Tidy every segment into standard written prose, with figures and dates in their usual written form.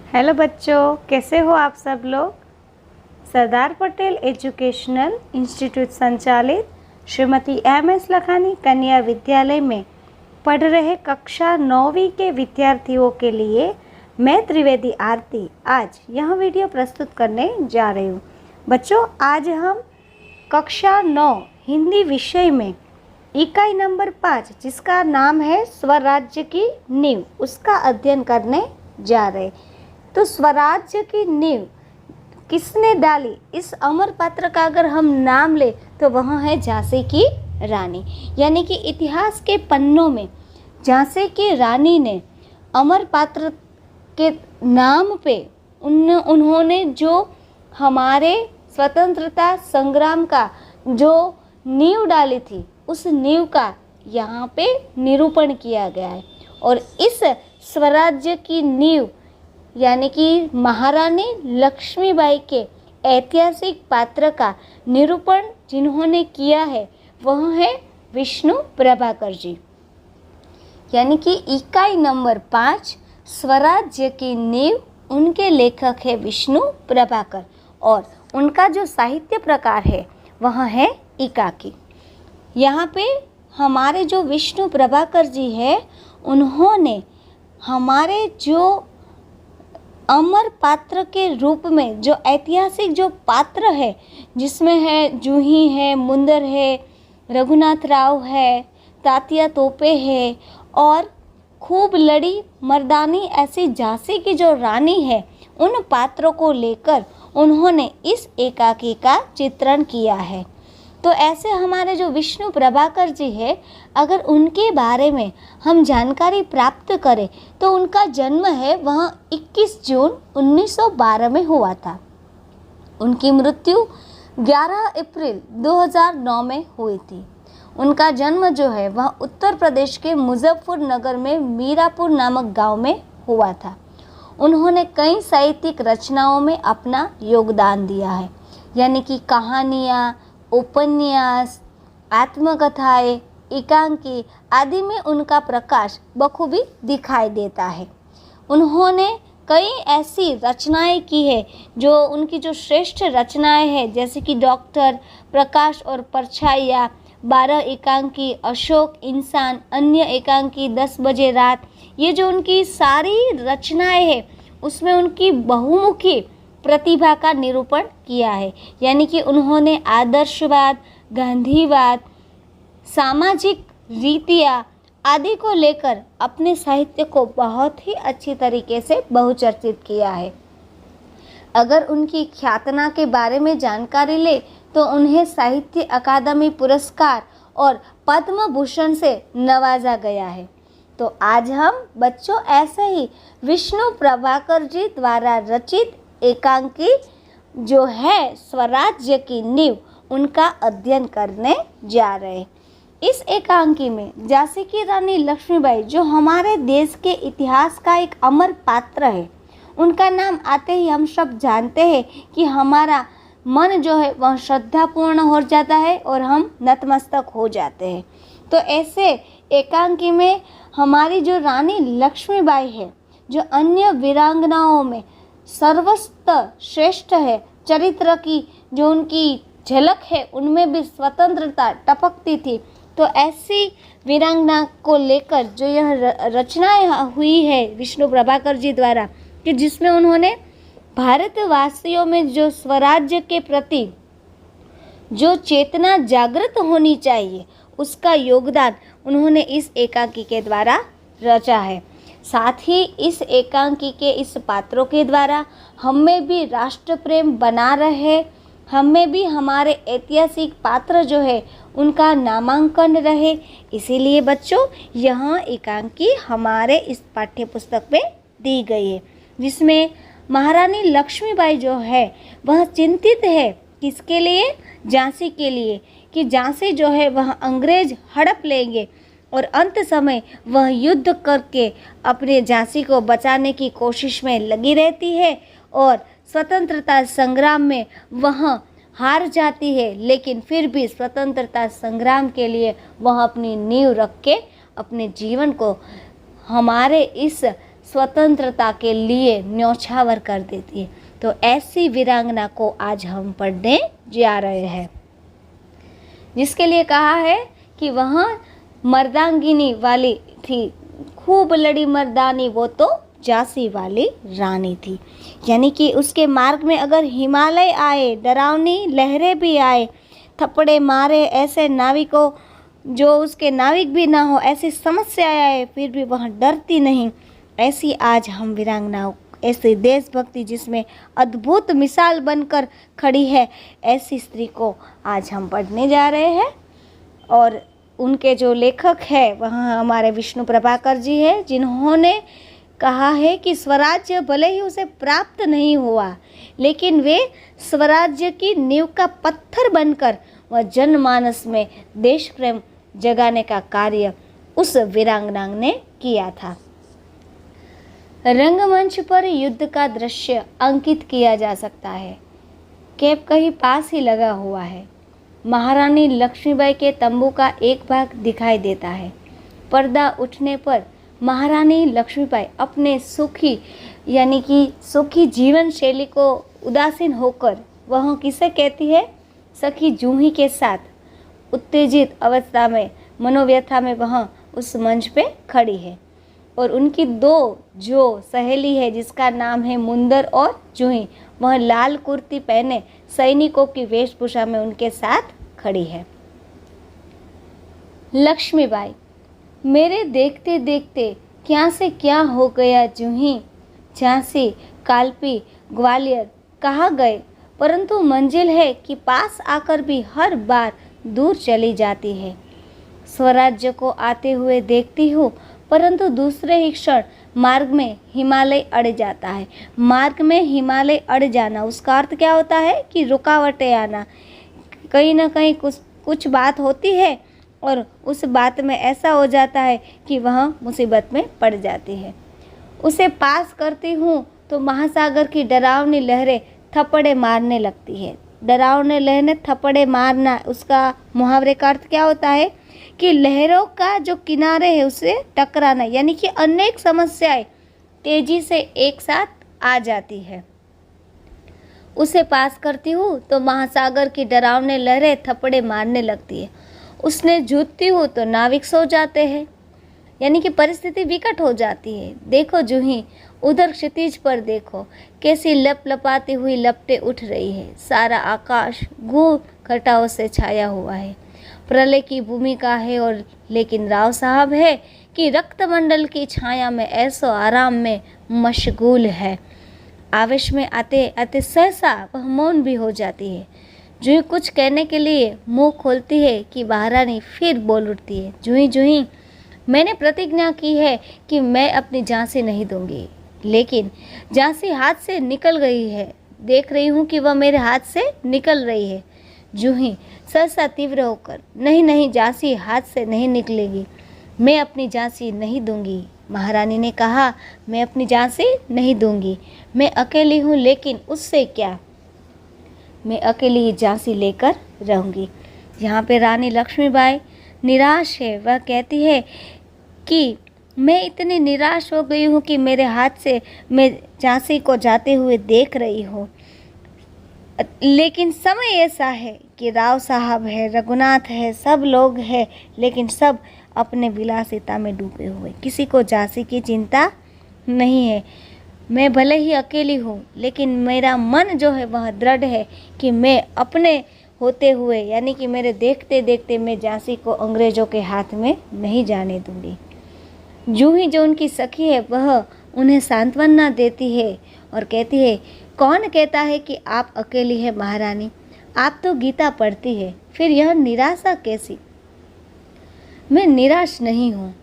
Hello बच्चों, कैसे हो आप सब लोग। सरदार पटेल एजुकेशनल इंस्टीट्यूट संचालित श्रीमती एम.एस. लखानी कन्या विद्यालय में पढ़ रहे कक्षा 9वीं के विद्यार्थियों के लिए मैं त्रिवेदी आरती आज यह वीडियो प्रस्तुत करने जा रही हूँ। बच्चों, आज हम कक्षा 9 हिंदी विषय में इकाई नंबर 5 जिसका नाम है स्वराज्य की नींव, उसका अध्ययन करने जा रहे। तो स्वराज्य की नींव किसने डाली, इस अमर पात्र का अगर हम नाम ले तो वह है झांसी की रानी। यानी कि इतिहास के पन्नों में झांसी की रानी ने अमर पात्र के नाम पे उन्होंने जो हमारे स्वतंत्रता संग्राम का जो नींव डाली थी, उस नींव का यहाँ पे निरूपण किया गया है। और इस स्वराज्य की नींव यानी कि महारानी लक्ष्मीबाई के ऐतिहासिक पात्र का निरूपण जिन्होंने किया है वह है विष्णु प्रभाकर जी। यानी कि इकाई नंबर 5 स्वराज्य की नींव, उनके लेखक है विष्णु प्रभाकर और उनका जो साहित्य प्रकार है वह है एकाकी। यहाँ पे हमारे जो विष्णु प्रभाकर जी है, उन्होंने हमारे जो अमर पात्र के रूप में जो ऐतिहासिक जो पात्र है, जिसमें है जूही है, मुंदर है, रघुनाथ राव है, तात्या तोपे है और खूब लड़ी मर्दानी ऐसी झांसी की जो रानी है, उन पात्रों को लेकर उन्होंने इस एकाकी का चित्रण किया है। तो ऐसे हमारे जो विष्णु प्रभाकर जी है, अगर उनके बारे में हम जानकारी प्राप्त करें तो उनका जन्म है वह 21 जून 1912 में हुआ था। उनकी मृत्यु 11 अप्रैल 2009 में हुई थी। उनका जन्म जो है वह उत्तर प्रदेश के मुजफ्फरनगर में मीरापुर नामक गांव में हुआ था। उन्होंने कई साहित्यिक रचनाओं में अपना योगदान दिया है, यानी कि कहानियाँ, उपन्यास, आत्मकथाएं, एकांकी आदि में उनका प्रकाश बखूबी दिखाई देता है। उन्होंने कई ऐसी रचनाएं की है जो उनकी जो श्रेष्ठ रचनाएं हैं, जैसे कि डॉक्टर, प्रकाश और परछाइयाँ, 12 एकांकी, अशोक, इंसान, अन्य एकांकी, 10 बजे रात, ये जो उनकी सारी रचनाएं हैं उसमें उनकी बहुमुखी प्रतिभा का निरूपण किया है। यानी कि उन्होंने आदर्शवाद, गांधीवाद, सामाजिक रीतियाँ आदि को लेकर अपने साहित्य को बहुत ही अच्छी तरीके से बहुचर्चित किया है। अगर उनकी ख्यातना के बारे में जानकारी ले तो उन्हें साहित्य अकादमी पुरस्कार और पद्म भूषण से नवाजा गया है। तो आज हम बच्चों ऐसे ही विष्णु प्रभाकर जी द्वारा रचित एकांकी जो है स्वराज्य की नींव, उनका अध्ययन करने जा रहे हैं। इस एकांकी में झांसी की रानी लक्ष्मीबाई जो हमारे देश के इतिहास का एक अमर पात्र है, उनका नाम आते ही हम सब जानते हैं कि हमारा मन जो है वह श्रद्धापूर्ण हो जाता है और हम नतमस्तक हो जाते हैं। तो ऐसे एकांकी में हमारी जो रानी लक्ष्मीबाई है, जो अन्य वीरांगनाओं में सर्वस्व श्रेष्ठ है, चरित्र की जो उनकी झलक है उनमें भी स्वतंत्रता टपकती थी। तो ऐसी वीरांगना को लेकर जो यह रचनाएं हुई है विष्णु प्रभाकर जी द्वारा, कि जिसमें उन्होंने भारतवासियों में जो स्वराज्य के प्रति जो चेतना जागृत होनी चाहिए, उसका योगदान उन्होंने इस एकांकी के द्वारा रचा है। साथ ही इस एकांकी के इस पात्रों के द्वारा हमें भी राष्ट्र प्रेम बना रहे, हमें भी हमारे ऐतिहासिक पात्र जो है उनका नामांकन रहे। इसीलिए बच्चों यह एकांकी हमारे इस पाठ्य पुस्तक में दी गई है, जिसमें महारानी लक्ष्मीबाई जो है वह चिंतित है किसके लिए, झांसी के लिए, कि झांसी जो है वह अंग्रेज हड़प लेंगे और अंत समय वह युद्ध करके अपने झांसी को बचाने की कोशिश में लगी रहती है और स्वतंत्रता संग्राम में वह हार जाती है। लेकिन फिर भी स्वतंत्रता संग्राम के लिए वह अपनी नींव रख के अपने जीवन को हमारे इस स्वतंत्रता के लिए न्यौछावर कर देती है। तो ऐसी वीरांगना को आज हम पढ़ने जा रहे हैं, जिसके लिए कहा है कि वह मर्दांगिनी वाली थी, खूब लड़ी मर्दानी, वो तो झांसी वाली रानी थी। यानी कि उसके मार्ग में अगर हिमालय आए, डरावनी लहरें भी आए, थप्पड़े मारे ऐसे नाविकों जो उसके नाविक भी ना हो, ऐसी समस्याएं आए, फिर भी वह डरती नहीं। ऐसी आज हम वीरांगनाओं, ऐसी देशभक्ति जिसमें अद्भुत मिसाल बनकर खड़ी है, ऐसी स्त्री को आज हम पढ़ने जा रहे हैं। और उनके जो लेखक है वह हमारे विष्णु प्रभाकर जी है, जिन्होंने कहा है कि स्वराज्य भले ही उसे प्राप्त नहीं हुआ, लेकिन वे स्वराज्य की नींव का पत्थर बनकर वह जनमानस में देश प्रेम जगाने का कार्य उस वीरांगना ने किया था। रंगमंच पर युद्ध का दृश्य अंकित किया जा सकता है। कैप कहीं पास ही लगा हुआ है। महारानी लक्ष्मीबाई के तंबू का एक भाग दिखाई देता है। पर्दा उठने पर महारानी लक्ष्मीबाई अपने सुखी यानी कि सुखी जीवन शैली को उदासीन होकर वह किसे कहती है, सखी जूही के साथ उत्तेजित अवस्था में, मनोव्यथा में वह उस मंच पे खड़ी है। और उनकी दो जो सहेली है जिसका नाम है मुंदर और जूही, वह लाल कुर्ती पहने सैनिकों की वेशभूषा में उनके साथ खड़ी है। लक्ष्मीबाई, मेरे देखते देखते क्या से क्या हो गया जूही, झांसी, कालपी, ग्वालियर कहाँ गए, परंतु मंजिल है कि पास आकर भी हर बार दूर चली जाती है। स्वराज्य को आते हुए देखती हूँ, परंतु दूसरे ही क्षण मार्ग में हिमालय अड़ जाता है। मार्ग में हिमालय अड़ जाना, उसका अर्थ क्या होता है कि रुकावटें आना। कहीं ना कहीं कुछ बात होती है और उस बात में ऐसा हो जाता है कि वह मुसीबत में पड़ जाती है। उसे पास करती हूँ तो महासागर की डरावनी लहरें थप्पड़े मारने लगती है। डरावनी लहरें थप्पड़े मारना, उसका मुहावरे का अर्थ क्या होता है कि लहरों का जो किनारे है उससे टकराना, यानी कि अनेक समस्याएं तेजी से एक साथ आ जाती है। उसे पास करती हूँ तो महासागर की डरावनी लहरें थप्पड़े मारने लगती है। उसने जूझती हूँ तो नाविक सो जाते हैं, यानी कि परिस्थिति विकट हो जाती है। देखो जूही, उधर क्षितिज पर देखो, कैसी लपलपाती हुई लपटें उठ रही है। सारा आकाश घोर घटाओं से छाया हुआ है। प्रलय की भूमिका है और लेकिन राव साहब है कि रक्तमंडल की छाया में ऐसो आराम में मशगूल है। आवेश में आते आते सहसा वह मौन भी हो जाती है। जूही कुछ कहने के लिए मुंह खोलती है कि महारानी फिर बोल उठती है, जूही जूही, मैंने प्रतिज्ञा की है कि मैं अपनी झांसी नहीं दूंगी, लेकिन झांसी हाथ से निकल गई है। देख रही हूँ कि वह मेरे हाथ से निकल रही है। जूही सहसा तीव्र होकर, नहीं नहीं, झांसी हाथ से नहीं निकलेगी, मैं अपनी झांसी नहीं दूंगी। महारानी ने कहा, मैं अपनी झांसी नहीं दूंगी, मैं अकेली हूँ, लेकिन उससे क्या, मैं अकेली ही झांसी लेकर रहूंगी। यहाँ पे रानी लक्ष्मीबाई निराश है। वह कहती है कि मैं इतनी निराश हो गई हूँ कि मेरे हाथ से मैं झांसी को जाते हुए देख रही हूँ, लेकिन समय ऐसा है कि राव साहब है, रघुनाथ है, सब लोग हैं, लेकिन सब अपने विलासिता में डूबे हुए, किसी को झांसी की चिंता नहीं है। मैं भले ही अकेली हूँ, लेकिन मेरा मन जो है वह दृढ़ है कि मैं अपने होते हुए, यानी कि मेरे देखते देखते मैं झांसी को अंग्रेज़ों के हाथ में नहीं जाने दूंगी। जूही जो उनकी सखी है वह उन्हें सांत्वना देती है और कहती है, कौन कहता है कि आप अकेली है महारानी, आप तो गीता पढ़ती है, फिर यह निराशा कैसी। मैं निराश नहीं हूँ,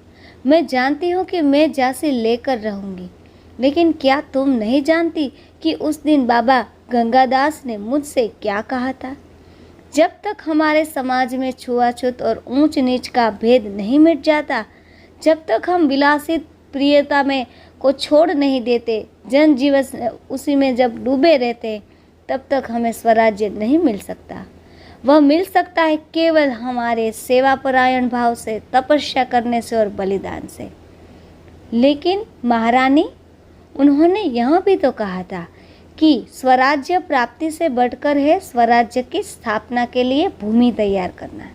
मैं जानती हूँ कि मैं झांसी लेकर रहूँगी, लेकिन क्या तुम नहीं जानती कि उस दिन बाबा गंगादास ने मुझसे क्या कहा था। जब तक हमारे समाज में छुआछूत और ऊंच नीच का भेद नहीं मिट जाता, जब तक हम विलासित प्रियता में को छोड़ नहीं देते, जनजीवन उसी में जब डूबे रहते, तब तक हमें स्वराज्य नहीं मिल सकता। वह मिल सकता है केवल हमारे सेवापरायण भाव से, तपस्या करने से और बलिदान से। लेकिन महारानी, उन्होंने यह भी तो कहा था कि स्वराज्य प्राप्ति से बढ़कर है स्वराज्य की स्थापना के लिए भूमि तैयार करना,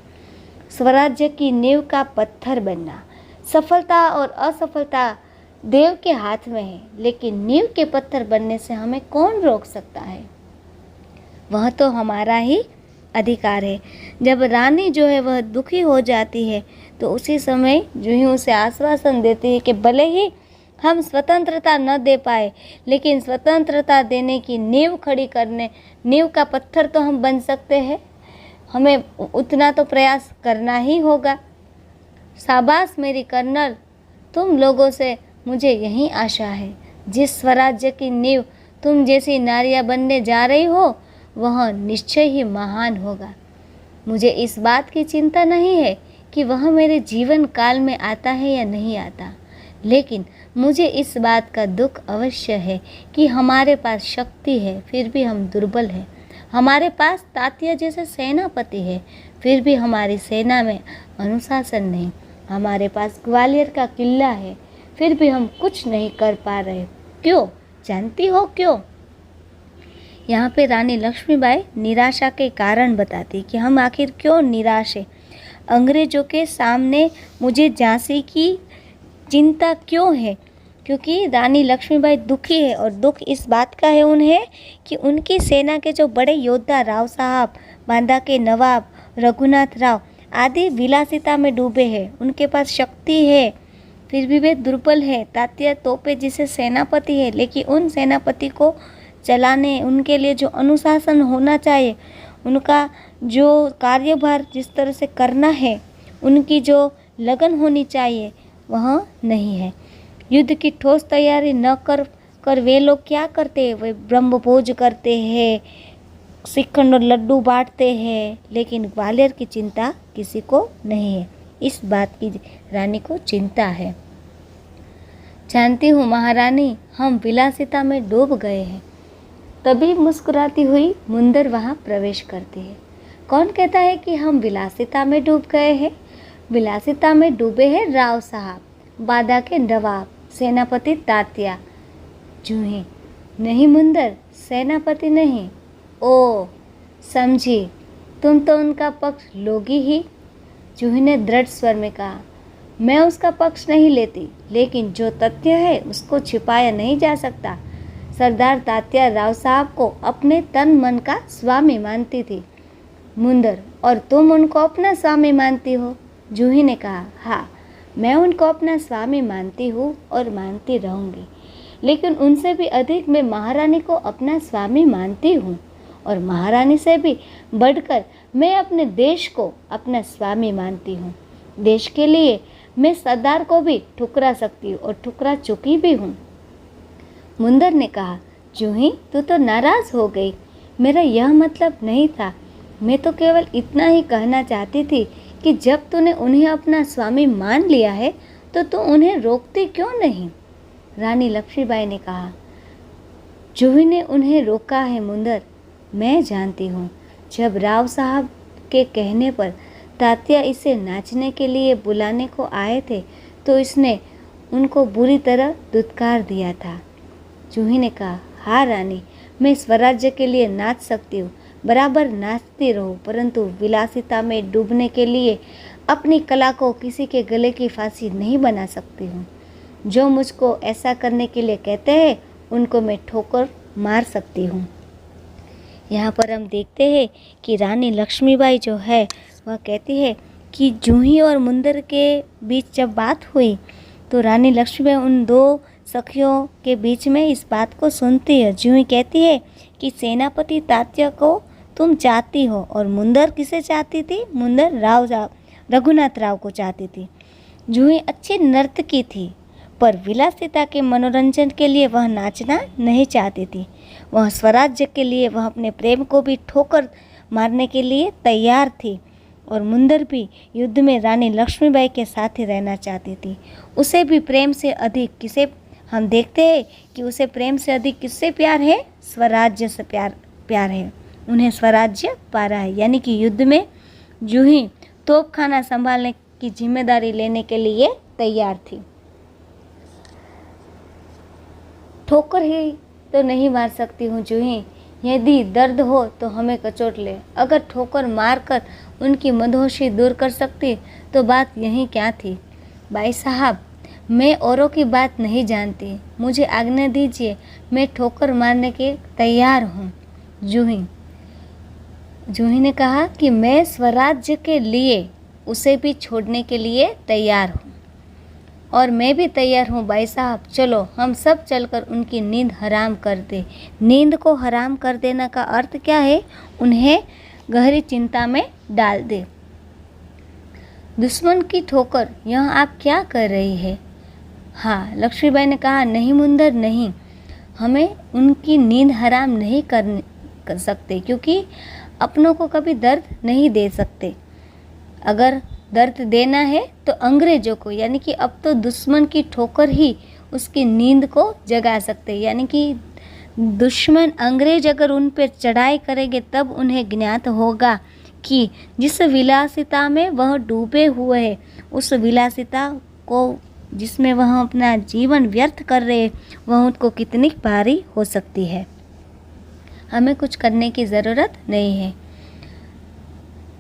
स्वराज्य की नींव का पत्थर बनना। सफलता और असफलता देव के हाथ में है, लेकिन नींव के पत्थर बनने से हमें कौन रोक सकता है? वह तो हमारा ही अधिकार है। जब रानी जो है वह दुखी हो जाती है तो उसी समय जो ही उसे आश्वासन देती है कि भले ही हम स्वतंत्रता न दे पाए, लेकिन स्वतंत्रता देने की नींव खड़ी करने, नींव का पत्थर तो हम बन सकते हैं, हमें उतना तो प्रयास करना ही होगा। शाबाश मेरी कर्नल, तुम लोगों से मुझे यही आशा है। जिस स्वराज्य की नींव तुम जैसी नारियां बनने जा रही हो वह निश्चय ही महान होगा। मुझे इस बात की चिंता नहीं है कि वह मेरे जीवन काल में आता है या नहीं आता, लेकिन मुझे इस बात का दुख अवश्य है कि हमारे पास शक्ति है फिर भी हम दुर्बल हैं। हमारे पास तात्या जैसे सेनापति है फिर भी हमारी सेना में अनुशासन नहीं। हमारे पास ग्वालियर का किला है फिर भी हम कुछ नहीं कर पा रहे। क्यों? जानती हो क्यों? यहाँ पे रानी लक्ष्मीबाई निराशा के कारण बताती कि हम आखिर क्यों निराश है। अंग्रेजों के सामने मुझे झांसी की चिंता क्यों है? क्योंकि रानी लक्ष्मीबाई दुखी है, और दुख इस बात का है उन्हें कि उनकी सेना के जो बड़े योद्धा राव साहब, बांदा के नवाब रघुनाथ राव आदि विलासिता में डूबे हैं। उनके पास शक्ति है फिर भी वे दुर्बल है। तात्या तोपे जिसे सेनापति है, लेकिन उन सेनापति को चलाने, उनके लिए जो अनुशासन होना चाहिए, उनका जो कार्यभार जिस तरह से करना है, उनकी जो लगन होनी चाहिए वह नहीं है। युद्ध की ठोस तैयारी न कर वे लोग क्या करते हैं? वे ब्रह्मभोज करते हैं, श्रीखंड और लड्डू बांटते हैं, लेकिन ग्वालियर की चिंता किसी को नहीं है। इस बात की रानी को चिंता है। जानती हूँ महारानी, हम विलासिता में डूब गए हैं। तभी मुस्कुराती हुई मुंदर वहाँ प्रवेश करती है। कौन कहता है कि हम विलासिता में डूब गए हैं? विलासिता में डूबे हैं राव साहब, बादा के नवाब, सेनापति तात्या। जूही, नहीं मुंदर, सेनापति नहीं। ओ समझी, तुम तो उनका पक्ष लोगी ही। जूही ने दृढ़ स्वर में कहा, मैं उसका पक्ष नहीं लेती, लेकिन जो तथ्य है उसको छिपाया नहीं जा सकता। सरदार तात्या राव साहब को अपने तन मन का स्वामी मानती थी मुंदर, और तुम उनको अपना स्वामी मानती हो। जूही ने कहा, हाँ, मैं उनको अपना स्वामी मानती हूँ और मानती रहूँगी, लेकिन उनसे भी अधिक मैं महारानी को अपना स्वामी मानती हूँ, और महारानी से भी बढ़कर मैं अपने देश को अपना स्वामी मानती हूँ। देश के लिए मैं सरदार को भी ठुकरा सकती हूँ और ठुकरा चुकी भी हूँ। मुंदर ने कहा, जूही तू तो नाराज़ हो गई। मेरा यह मतलब नहीं था, मैं तो केवल इतना ही कहना चाहती थी कि जब तूने उन्हें अपना स्वामी मान लिया है तो तू उन्हें रोकती क्यों नहीं? रानी लक्ष्मीबाई ने कहा, जूही ने उन्हें रोका है मुंदर, मैं जानती हूँ। जब राव साहब के कहने पर तात्या इसे नाचने के लिए बुलाने को आए थे तो इसने उनको बुरी तरह दुत्कार दिया था। जूही ने कहा, हाँ रानी, मैं स्वराज्य के लिए नाच सकती हूँ, बराबर नाचती रहूँ, परंतु विलासिता में डूबने के लिए अपनी कला को किसी के गले की फांसी नहीं बना सकती हूँ। जो मुझको ऐसा करने के लिए कहते हैं उनको मैं ठोकर मार सकती हूँ। यहाँ पर हम देखते हैं कि रानी लक्ष्मीबाई जो है वह कहती है कि जूही और मुंदर के बीच जब बात हुई तो रानी लक्ष्मीबाई उन दो सखियों के बीच में इस बात को सुनती है। जूही कहती है कि सेनापति तात्या को तुम चाहती हो, और मुंदर किसे चाहती थी? मुंदर रघुनाथ राव को चाहती थी। जूही अच्छी नर्तकी थी, पर विलासिता के मनोरंजन के लिए वह नाचना नहीं चाहती थी। वह स्वराज्य के लिए, वह अपने प्रेम को भी ठोकर मारने के लिए तैयार थी, और मुंदर भी युद्ध में रानी लक्ष्मीबाई के साथ ही रहना चाहती थी। उसे भी प्रेम से अधिक किसे, हम देखते हैं कि उसे प्रेम से अधिक किससे प्यार है? स्वराज्य से प्यार है। उन्हें स्वराज्य पा रहा है, यानी कि युद्ध में जूही तोपखाना संभालने की जिम्मेदारी लेने के लिए तैयार थी। ठोकर ही तो नहीं मार सकती हूँ जूही, यदि दर्द हो तो हमें कचोट ले। अगर ठोकर मारकर उनकी मदहोशी दूर कर सकती तो बात यही क्या थी। भाई साहब, मैं औरों की बात नहीं जानती, मुझे आज्ञा दीजिए, मैं ठोकर मारने के तैयार हूँ। जूही ने कहा कि मैं स्वराज्य के लिए उसे भी छोड़ने के लिए तैयार हूँ। और मैं भी तैयार हूँ भाई साहब, चलो हम सब चलकर उनकी नींद हराम कर दे। नींद को हराम कर देना का अर्थ क्या है? उन्हें गहरी चिंता में डाल दे। दुश्मन की ठोकर, यह आप क्या कर रही है? हाँ, लक्ष्मीबाई ने कहा, नहीं मुंदर नहीं, हमें उनकी नींद हराम नहीं कर सकते, क्योंकि अपनों को कभी दर्द नहीं दे सकते। अगर दर्द देना है तो अंग्रेजों को, यानी कि अब तो दुश्मन की ठोकर ही उसकी नींद को जगा सकते, यानी कि दुश्मन अंग्रेज अगर उन पर चढ़ाई करेंगे तब उन्हें ज्ञात होगा कि जिस विलासिता में वह डूबे हुए हैं, उस विलासिता को जिसमें वह अपना जीवन व्यर्थ कर रहे हैं, वह उनको कितनी भारी हो सकती है। हमें कुछ करने की ज़रूरत नहीं है।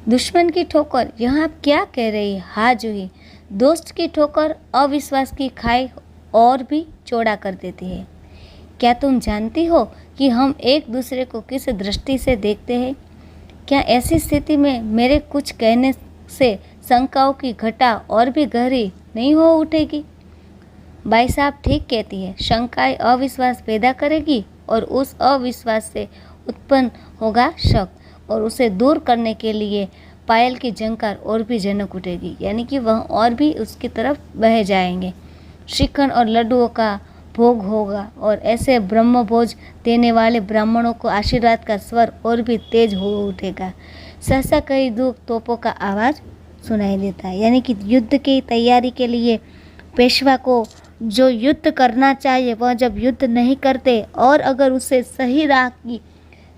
दुश्मन की ठोकर, यह आप क्या कह रही है? हाँ जूही, दोस्त की ठोकर अविश्वास की खाई और भी चौड़ा कर देती है। क्या तुम जानती हो कि हम एक दूसरे को किस दृष्टि से देखते हैं? क्या ऐसी स्थिति में मेरे कुछ कहने से शंकाओं की घटा और भी गहरी नहीं हो उठेगी? भाई साहब ठीक कहती है, शंकाएं अविश्वास पैदा करेगी और उस अविश्वास से उत्पन्न होगा शक, और उसे दूर करने के लिए पायल की झंकार और भी जनक उठेगी, यानी कि वह और भी उसकी तरफ बह जाएंगे। श्रीखंड और लड्डुओं का भोग होगा और ऐसे ब्रह्म भोज देने वाले ब्राह्मणों को आशीर्वाद का स्वर और भी तेज हो उठेगा। सहसा कई दूर तोपों का आवाज़ सुनाई देता है, यानी कि युद्ध की तैयारी के लिए पेशवा को जो युद्ध करना चाहिए वह जब युद्ध नहीं करते और अगर उसे सही राह की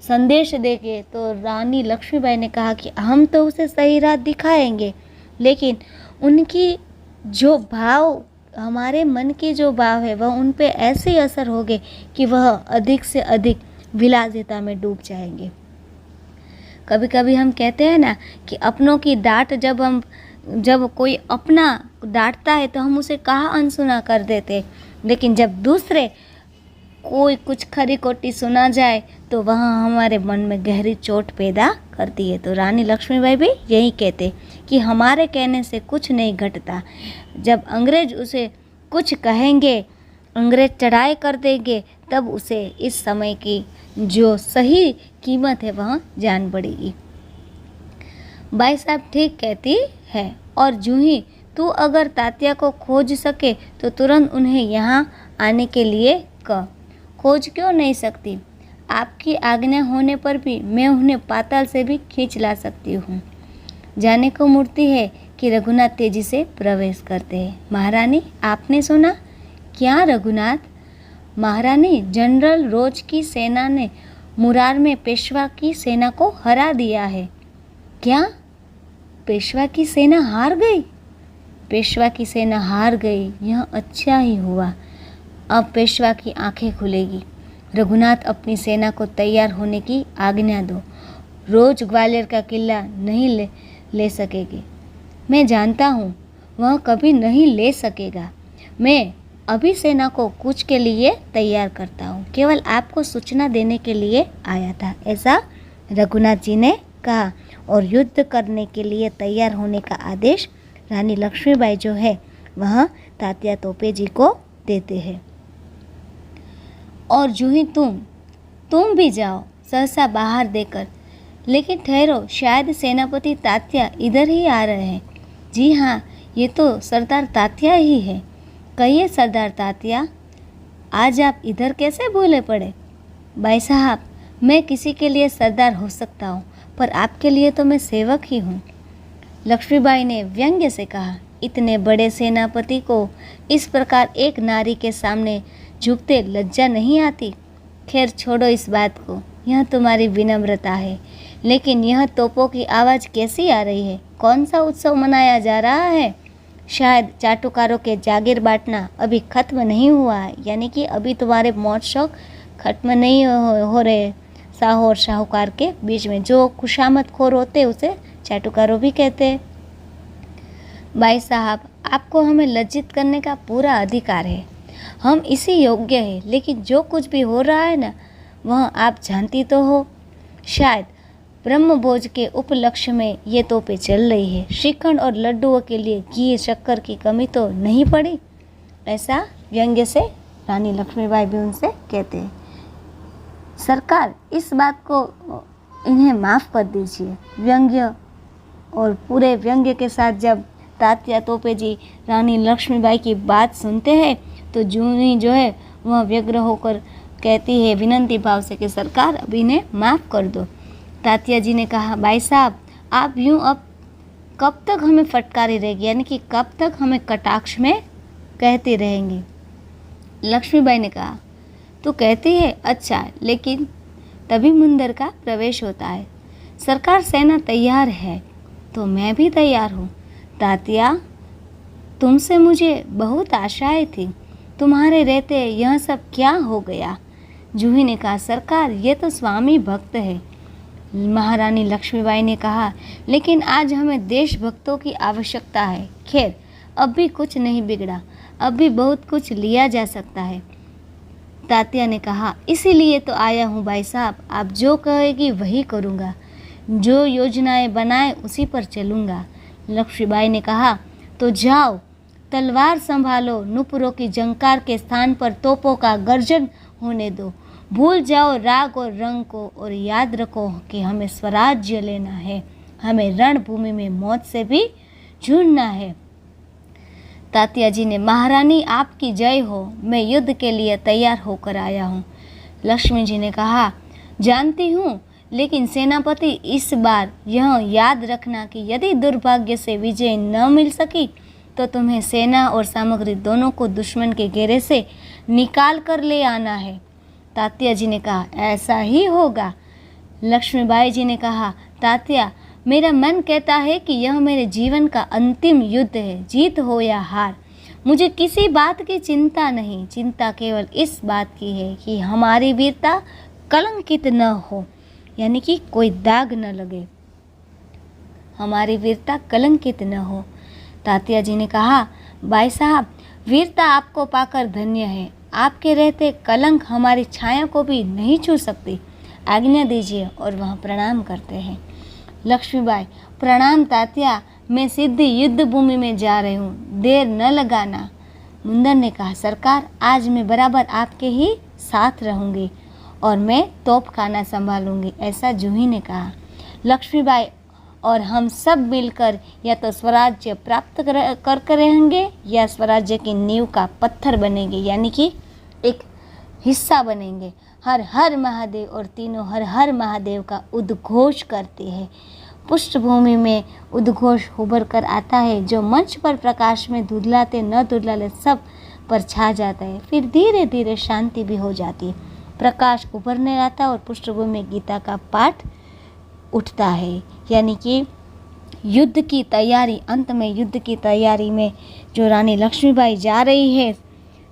संदेश देंगे, तो रानी लक्ष्मीबाई ने कहा कि हम तो उसे सही राह दिखाएंगे, लेकिन उनकी जो भाव, हमारे मन के जो भाव है वह उन पे ऐसे असर होंगे कि वह अधिक से अधिक विलासिता में डूब जाएंगे। कभी कभी हम कहते हैं ना कि अपनों की डांट, जब कोई अपना डांटता है तो हम उसे कहा अनसुना कर देते, लेकिन जब दूसरे कोई कुछ खरी खोटी सुना जाए तो वह हमारे मन में गहरी चोट पैदा करती है। तो रानी लक्ष्मीबाई भी यही कहते कि हमारे कहने से कुछ नहीं घटता। जब अंग्रेज उसे कुछ कहेंगे, अंग्रेज चढ़ाई कर देंगे, तब उसे इस समय की जो सही कीमत है वह जान पड़ेगी। भाई साहब ठीक कहती है। और जूही, तू अगर तात्या को खोज सके तो तुरंत उन्हें यहाँ आने के लिए कह। खोज क्यों नहीं सकती? आपकी आज्ञा होने पर भी मैं उन्हें पाताल से भी खींच ला सकती हूँ। जाने को मूर्ति है कि रघुनाथ तेजी से प्रवेश करते हैं। महारानी, आपने सुना? क्या रघुनाथ? महारानी, जनरल रोज की सेना ने मुरार में पेशवा की सेना को हरा दिया है। क्या पेशवा की सेना हार गई? पेशवा की सेना हार गई, यह अच्छा ही हुआ। अब पेशवा की आंखें खुलेगी। रघुनाथ, अपनी सेना को तैयार होने की आज्ञा दो। रोज ग्वालियर का किला नहीं ले सकेगी। मैं जानता हूँ वह कभी नहीं ले सकेगा। मैं अभी सेना को कूच के लिए तैयार करता हूँ, केवल आपको सूचना देने के लिए आया था, ऐसा रघुनाथ जी ने कहा। और युद्ध करने के लिए तैयार होने का आदेश रानी लक्ष्मीबाई जो है वह तात्या तोपे जी को देते हैं। और जूही, तुम भी जाओ, सहसा बाहर देकर। लेकिन ठहरो, शायद सेनापति तात्या इधर ही आ रहे हैं। जी हाँ, ये तो सरदार तात्या ही है। कहिए सरदार तात्या, आज आप इधर कैसे भूले पड़े? भाई साहब, मैं किसी के लिए सरदार हो सकता हूँ, पर आपके लिए तो मैं सेवक ही हूँ। लक्ष्मीबाई ने व्यंग्य से कहा। इतने बड़े सेनापति को इस प्रकार एक नारी के सामने झुकते लज्जा नहीं आती? खैर छोड़ो इस बात को, यह तुम्हारी विनम्रता है। लेकिन यह तोपों की आवाज़ कैसी आ रही है? कौन सा उत्सव मनाया जा रहा है? शायद चाटुकारों के जागीर बांटना अभी खत्म नहीं हुआ है, यानी कि अभी तुम्हारे मौज शौक खत्म नहीं हो रहे। साहू और शाहूकार के बीच में जो खुशामद खोर होते उसे चाटुकारों भी कहते हैं। भाई साहब, आपको हमें लज्जित करने का पूरा अधिकार है, हम इसी योग्य हैं, लेकिन जो कुछ भी हो रहा है ना, वह आप जानती तो हो। शायद ब्रह्मभोज के उपलक्ष्य में ये तोपें चल रही है। श्रीखंड और लड्डुओं के लिए घी शक्कर की कमी तो नहीं पड़ी। ऐसा व्यंग्य से रानी लक्ष्मीबाई भी उनसे कहते हैं। सरकार, इस बात को इन्हें माफ़ कर दीजिए। व्यंग्य और पूरे व्यंग्य के साथ जब तात्या तोपे जी रानी लक्ष्मीबाई की बात सुनते हैं तो जूही जो है वह व्यग्र होकर कहती है विनंती भाव से कि सरकार, अब इन्हें माफ़ कर दो। तात्या जी ने कहा, भाई साहब, आप यूँ अब कब तक हमें फटकारी रहेगी, यानी कि कब तक हमें कटाक्ष में कहती रहेंगी। लक्ष्मीबाई ने कहा, तो कहती है, अच्छा, लेकिन तभी मुंदर का प्रवेश होता है। सरकार, सेना तैयार है तो मैं भी तैयार हूँ। तात्या, तुमसे मुझे बहुत आशाएं थी, तुम्हारे रहते यह सब क्या हो गया। जूही ने कहा, सरकार, ये तो स्वामी भक्त है। महारानी लक्ष्मीबाई ने कहा, लेकिन आज हमें देशभक्तों की आवश्यकता है। खैर, अब भी कुछ नहीं बिगड़ा, अब भी बहुत कुछ लिया जा सकता है। तात्या ने कहा, इसीलिए तो आया हूँ भाई साहब, आप जो कहेगी वही करूँगा, जो योजनाएं बनाए उसी पर चलूँगा। लक्ष्मीबाई ने कहा, तो जाओ, तलवार संभालो, नुपुरों की जंकार के स्थान पर तोपों का गर्जन होने दो। भूल जाओ राग और रंग को और याद रखो कि हमें स्वराज्य लेना है, हमें रणभूमि में मौत से भी जूझना है। तात्या जी ने, महारानी आपकी जय हो, मैं युद्ध के लिए तैयार होकर आया हूँ। लक्ष्मी जी ने कहा, जानती हूँ, लेकिन सेनापति, इस बार यह याद रखना कि यदि दुर्भाग्य से विजय न मिल सकी तो तुम्हें सेना और सामग्री दोनों को दुश्मन के घेरे से निकाल कर ले आना है। तात्या जी ने कहा, ऐसा ही होगा। लक्ष्मीबाई जी ने कहा, तात्या, मेरा मन कहता है कि यह मेरे जीवन का अंतिम युद्ध है, जीत हो या हार, मुझे किसी बात की चिंता नहीं। चिंता केवल इस बात की है कि हमारी वीरता कलंकित न हो, यानी कि कोई दाग न लगे, हमारी वीरता कलंकित न हो। तात्या जी ने कहा, भाई साहब, वीरता आपको पाकर धन्य है, आपके रहते कलंक हमारी छाया को भी नहीं छू सकती। आज्ञा दीजिए। और वह प्रणाम करते हैं। लक्ष्मीबाई, प्रणाम तात्या, मैं सीधी युद्ध भूमि में जा रही हूँ, देर न लगाना। मुंदर ने कहा, सरकार, आज मैं बराबर आपके ही साथ रहूँगी और मैं तोपखाना संभालूंगी, ऐसा जूही ने कहा। लक्ष्मीबाई, और हम सब मिलकर या तो स्वराज्य प्राप्त कर रहेंगे या स्वराज्य की नींव का पत्थर बनेंगे, यानी कि एक हिस्सा बनेंगे। हर हर महादेव, और तीनों हर हर महादेव का उद्घोष करते हैं। पृष्ठभूमि में उद्घोष उभर कर आता है, जो मंच पर प्रकाश में धुंधलाते न धुंधलाते सब पर छा जाता है। फिर धीरे धीरे शांति भी हो जाती है, प्रकाश उभरने आता है और पृष्ठभूमि में गीता का पाठ उठता है, यानी कि युद्ध की तैयारी। अंत में युद्ध की तैयारी में जो रानी लक्ष्मीबाई जा रही है,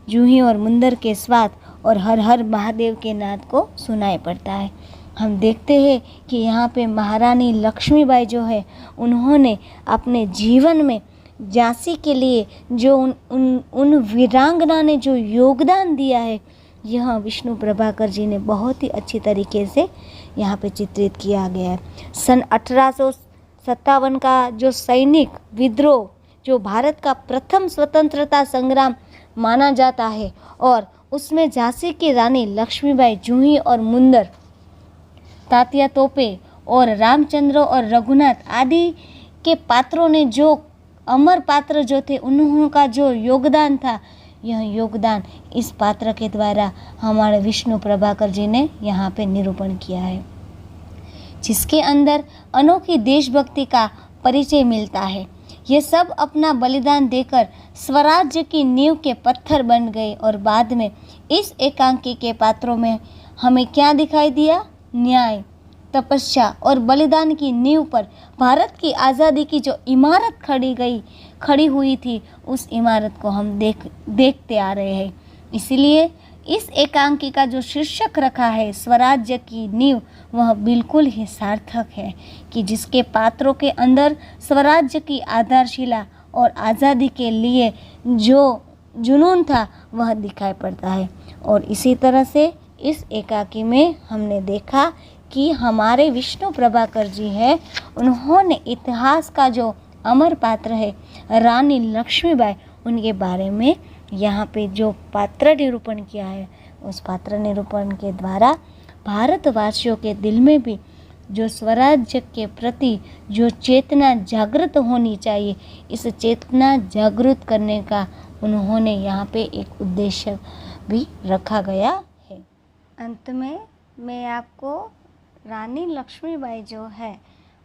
जूही और मुंदर के स्वाद और हर हर महादेव के नाद को सुनाई पड़ता है। हम देखते हैं कि यहाँ पे महारानी लक्ष्मीबाई जो है, उन्होंने अपने जीवन में झांसी के लिए जो उन वीरांगना ने जो योगदान दिया है, यह विष्णु प्रभाकर जी ने बहुत ही अच्छी तरीके से यहाँ पे चित्रित किया गया है। सन 1857 का जो सैनिक विद्रोह, जो भारत का प्रथम स्वतंत्रता संग्राम माना जाता है, और उसमें झांसी की रानी लक्ष्मीबाई, जूही और मुंदर, तात्या तोपे और रामचंद्र और रघुनाथ आदि के पात्रों ने, जो अमर पात्र जो थे, उन्होंने जो योगदान था, यह योगदान इस पात्र के द्वारा हमारे विष्णु प्रभाकर जी ने यहाँ पे निरूपण किया है, जिसके अंदर अनोखी देशभक्ति का परिचय मिलता है। ये सब अपना बलिदान देकर स्वराज्य की नींव के पत्थर बन गए, और बाद में इस एकांकी के पात्रों में हमें क्या दिखाई दिया? न्याय, तपस्या और बलिदान की नींव पर भारत की आज़ादी की जो इमारत खड़ी हुई थी, उस इमारत को हम देखते आ रहे हैं। इसलिए इस एकांकी का जो शीर्षक रखा है स्वराज्य की नींव, वह बिल्कुल ही सार्थक है कि जिसके पात्रों के अंदर स्वराज्य की आधारशिला और आज़ादी के लिए जो जुनून था वह दिखाई पड़ता है। और इसी तरह से इस एकाकी में हमने देखा कि हमारे विष्णु प्रभाकर जी हैं, उन्होंने इतिहास का जो अमर पात्र है रानी लक्ष्मीबाई, उनके बारे में यहाँ पे जो पात्र निरूपण किया है, उस पात्र निरूपण के द्वारा भारतवासियों के दिल में भी जो स्वराज्य के प्रति जो चेतना जागृत होनी चाहिए, इस चेतना जागृत करने का उन्होंने यहाँ पे एक उद्देश्य भी रखा गया है। अंत में मैं आपको रानी लक्ष्मीबाई जो है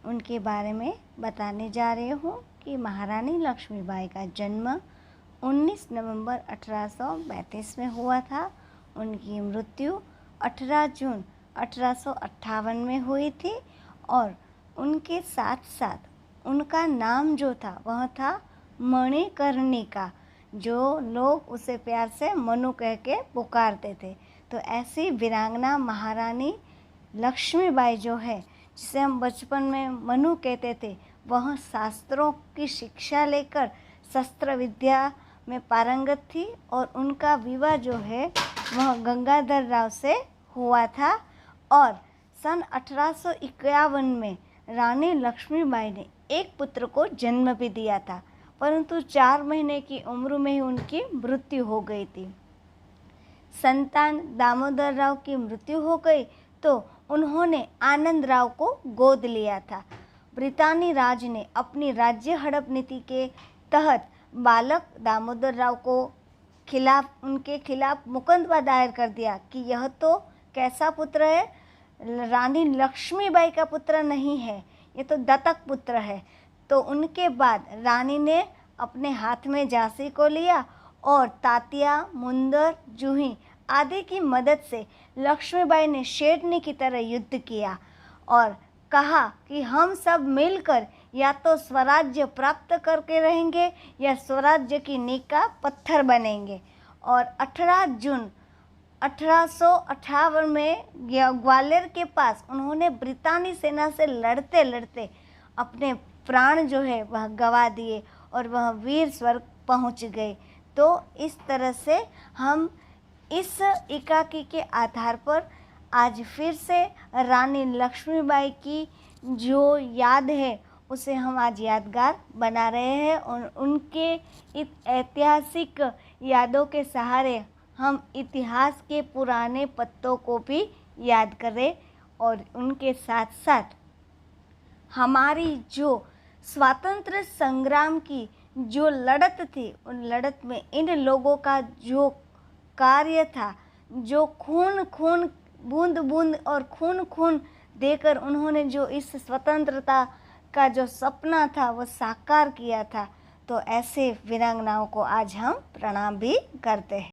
उनके बारे में बताने जा रही हूँ कि महारानी लक्ष्मीबाई का जन्म 19 नवंबर 1832 में हुआ था। उनकी मृत्यु 18 जून 1858 में हुई थी और उनके साथ साथ उनका नाम जो था वह था मणिकर्णिका, जो लोग उसे प्यार से मनु कह के पुकारते थे। तो ऐसी वीरांगना महारानी लक्ष्मीबाई जो है, जिसे हम बचपन में मनु कहते थे, वह शास्त्रों की शिक्षा लेकर शस्त्र विद्या में पारंगत थी और उनका विवाह जो है वह गंगाधर राव से हुआ था। और सन 1851 में रानी लक्ष्मीबाई ने एक पुत्र को जन्म भी दिया था, परंतु 4 महीने की उम्र में ही उनकी मृत्यु हो गई थी। संतान दामोदर राव की मृत्यु हो गई तो उन्होंने आनंद राव को गोद लिया था। ब्रितानी राज ने अपनी राज्य हड़प नीति के तहत बालक दामोदर राव को उनके खिलाफ मुकदमा दायर कर दिया कि यह तो कैसा पुत्र है, रानी लक्ष्मीबाई का पुत्र नहीं है, ये तो दत्तक पुत्र है। तो उनके बाद रानी ने अपने हाथ में झांसी को लिया और तात्या, मुंदर, जूही आदि की मदद से लक्ष्मीबाई ने शेरनी की तरह युद्ध किया और कहा कि हम सब मिलकर या तो स्वराज्य प्राप्त करके रहेंगे या स्वराज्य की नींव का पत्थर बनेंगे। और 18 जून 1858 में ग्वालियर के पास उन्होंने ब्रितानी सेना से लड़ते लड़ते अपने प्राण जो है वह गंवा दिए और वह वीर स्वर्ग पहुंच गए। तो इस तरह से हम इस एकाकी के आधार पर आज फिर से रानी लक्ष्मीबाई की जो याद है उसे हम आज यादगार बना रहे हैं और उनके इस ऐतिहासिक यादों के सहारे हम इतिहास के पुराने पत्तों को भी याद करें और उनके साथ साथ हमारी जो स्वातंत्र्य संग्राम की जो लड़त थी, उन लड़त में इन लोगों का जो कार्य था, जो खून बूंद बूंद और खून देकर उन्होंने जो इस स्वतंत्रता का जो सपना था वो साकार किया था, तो ऐसे वीरांगनाओं को आज हम प्रणाम भी करते हैं।